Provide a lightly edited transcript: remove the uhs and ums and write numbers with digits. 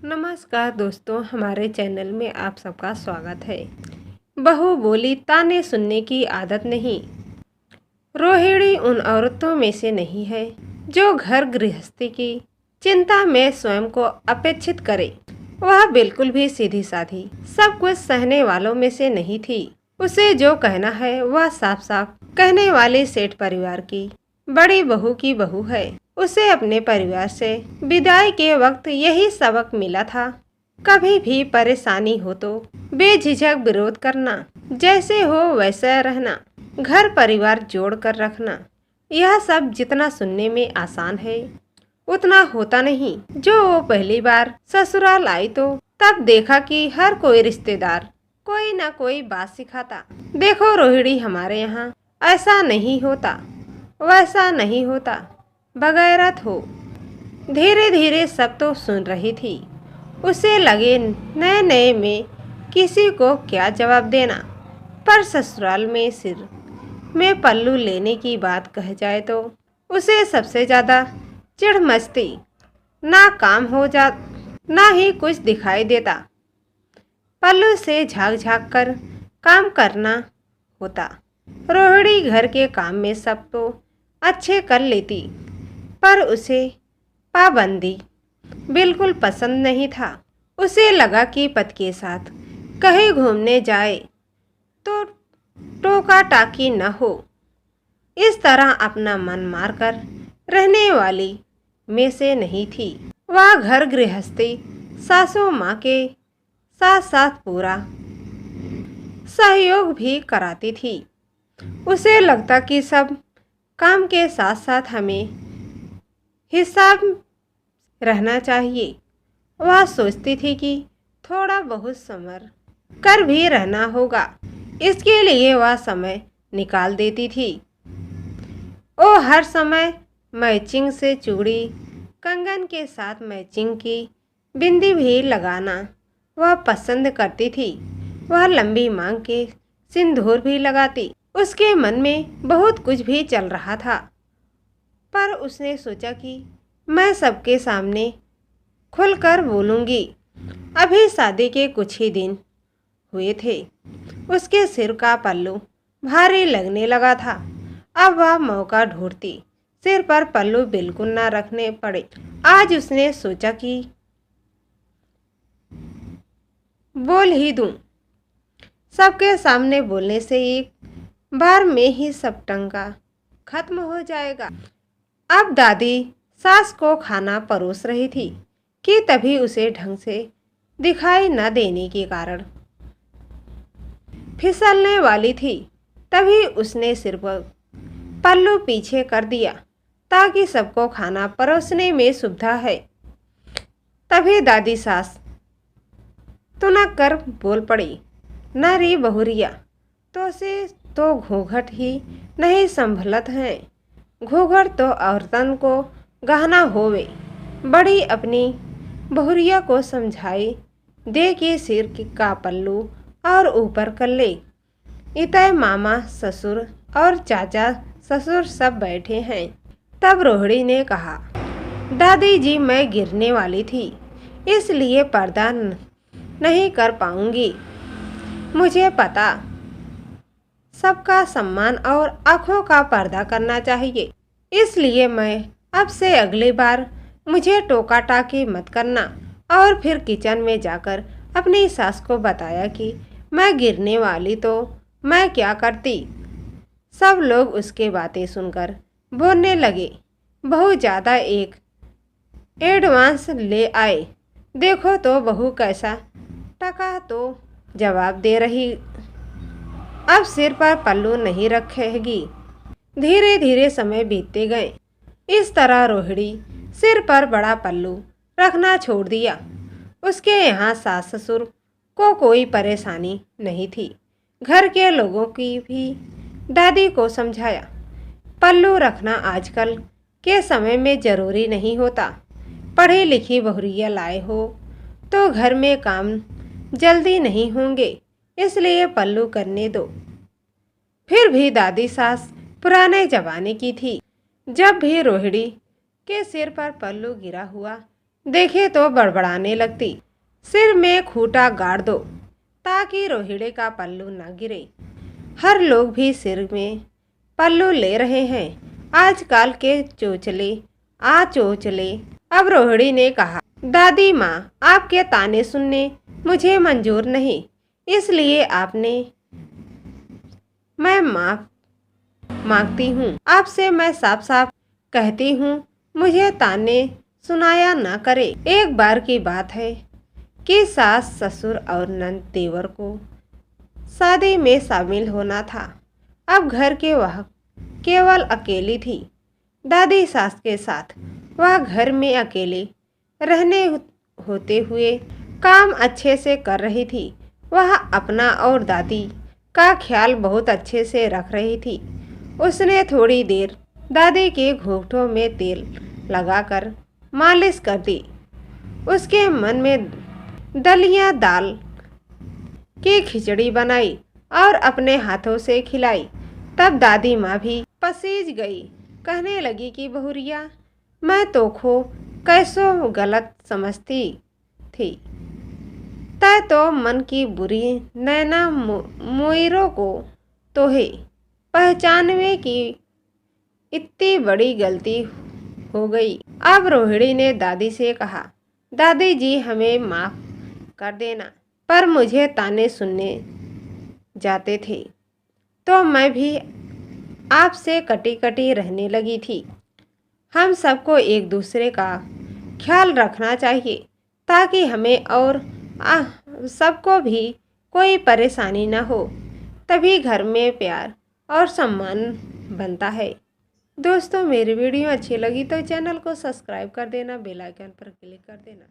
नमस्कार दोस्तों, हमारे चैनल में आप सबका स्वागत है। बहू बोली ताने सुनने की आदत नहीं। रोहिणी उन औरतों में से नहीं है जो घर गृहस्थी की चिंता में स्वयं को अपेक्षित करे। वह बिल्कुल भी सीधी साधी सब कुछ सहने वालों में से नहीं थी। उसे जो कहना है वह साफ साफ कहने वाली सेठ परिवार की बड़ी बहू की बहू है। उसे अपने परिवार से विदाई के वक्त यही सबक मिला था। कभी भी परेशानी हो तो बेझिझक विरोध करना, जैसे हो वैसा रहना, घर परिवार जोड़ कर रखना। यह सब जितना सुनने में आसान है उतना होता नहीं। जो वो पहली बार ससुराल आई तो तब देखा कि हर कोई रिश्तेदार कोई ना कोई बात सिखाता। देखो रोहिणी, हमारे यहाँ ऐसा नहीं होता, वैसा नहीं होता, बगैरत हो। धीरे धीरे सब तो सुन रही थी। उसे लगे नए नए में किसी को क्या जवाब देना, पर ससुराल में सिर में पल्लू लेने की बात कह जाए तो उसे सबसे ज़्यादा चिढ़ मचती। ना काम हो जा, ना ही कुछ दिखाई देता। पल्लू से झाँक झाँक कर काम करना होता। रोहिणी घर के काम में सब तो अच्छे कर लेती, पर उसे पाबंदी बिल्कुल पसंद नहीं था। उसे लगा कि पति के साथ कहीं घूमने जाए तो टोका टाकी न हो। इस तरह अपना मन मारकर रहने वाली में से नहीं थी। वह घर गृहस्थी सासू माँ के साथ साथ पूरा सहयोग भी कराती थी। उसे लगता कि सब काम के साथ साथ हमें हिसाब रहना चाहिए। वह सोचती थी कि थोड़ा बहुत समझ कर भी रहना होगा। इसके लिए वह समय निकाल देती थी। वो हर समय मैचिंग से चूड़ी, कंगन के साथ मैचिंग की बिंदी भी लगाना वह पसंद करती थी। वह लंबी मांग के सिंदूर भी लगाती। उसके मन में बहुत कुछ भी चल रहा था, पर उसने सोचा कि मैं सबके सामने खुलकर बोलूँगी। अभी शादी के कुछ ही दिन हुए थे। उसके सिर का पल्लू भारी लगने लगा था। अब वह मौका ढूंढती, सिर पर पल्लू बिल्कुल ना रखने पड़े। आज उसने सोचा कि बोल ही दूं। सबके सामने बोलने से एक बार में ही सब टंका खत्म हो जाएगा। अब दादी सास को खाना परोस रही थी कि तभी उसे ढंग से दिखाई न देने के कारण फिसलने वाली थी। तभी उसने सिर पर पल्लू पीछे कर दिया ताकि सबको खाना परोसने में सुविधा है। तभी दादी सास तुनक कर बोल पड़ी, न री बहुरिया, तो से तो घूंघट ही नहीं संभलत हैं। घूंघट तो औरतन को गहना होवे। बड़ी अपनी बहुरिया को समझाई दे कि सिर का पल्लू और ऊपर कर ले। इतने मामा ससुर और चाचा ससुर सब बैठे हैं। तब रोहिणी ने कहा, दादी जी, मैं गिरने वाली थी, इसलिए पर्दा नहीं कर पाऊंगी। मुझे पता सबका सम्मान और आँखों का पर्दा करना चाहिए, इसलिए मैं अब से अगली बार मुझे टोका टाकी मत करना। और फिर किचन में जाकर अपनी सास को बताया कि मैं गिरने वाली तो मैं क्या करती। सब लोग उसके बातें सुनकर बोलने लगे। बहुत ज़्यादा एक एडवांस ले आए। देखो तो बहू कैसा टका तो जवाब दे रही। अब सिर पर पल्लू नहीं रखेगी। धीरे धीरे समय बीतते गए। इस तरह रोहिणी सिर पर बड़ा पल्लू रखना छोड़ दिया। उसके यहाँ सास ससुर को कोई परेशानी नहीं थी। घर के लोगों की भी दादी को समझाया, पल्लू रखना आजकल के समय में ज़रूरी नहीं होता। पढ़ी लिखी बहुरिया लाए हो तो घर में काम जल्दी नहीं होंगे, इसलिए पल्लू करने दो। फिर भी दादी सास पुराने जमाने की थी। जब भी रोहिणी के सिर पर पल्लू गिरा हुआ देखे तो बड़बड़ाने लगती, सिर में खूंटा गाड़ दो ताकि रोहिणी का पल्लू न गिरे। हर लोग भी सिर में पल्लू ले रहे हैं, आजकल के चोचले। अब रोहिणी ने कहा, दादी माँ, आपके ताने सुनने मुझे मंजूर नहीं, इसलिए मैं माफ मांगती हूँ आपसे। मैं साफ साफ कहती हूँ, मुझे ताने सुनाया ना करे। एक बार की बात है कि सास ससुर और नंद देवर को शादी में शामिल होना था। अब घर के वह केवल अकेली थी। दादी सास के साथ वह घर में अकेले रहने होते हुए काम अच्छे से कर रही थी। वह अपना और दादी का ख्याल बहुत अच्छे से रख रही थी। उसने थोड़ी देर दादी के घुटनों में तेल लगाकर मालिश कर दी। उसके मन में दलिया दाल की खिचड़ी बनाई और अपने हाथों से खिलाई। तब दादी माँ भी पसीज गई, कहने लगी कि बहुरिया, मैं तो खो कैसो गलत समझती थी। तय तो मन की बुरी नैना मोइरों को तो है पहचानने की इतनी बड़ी गलती हो गई। अब रोहिणी ने दादी से कहा, दादी जी, हमें माफ कर देना, पर मुझे ताने सुनने जाते थे तो मैं भी आपसे कटी कटी रहने लगी थी। हम सबको एक दूसरे का ख्याल रखना चाहिए ताकि हमें और सबको भी कोई परेशानी ना हो। तभी घर में प्यार और सम्मान बनता है। दोस्तों, मेरी वीडियो अच्छी लगी तो चैनल को सब्सक्राइब कर देना, बेल आइकन पर क्लिक कर देना।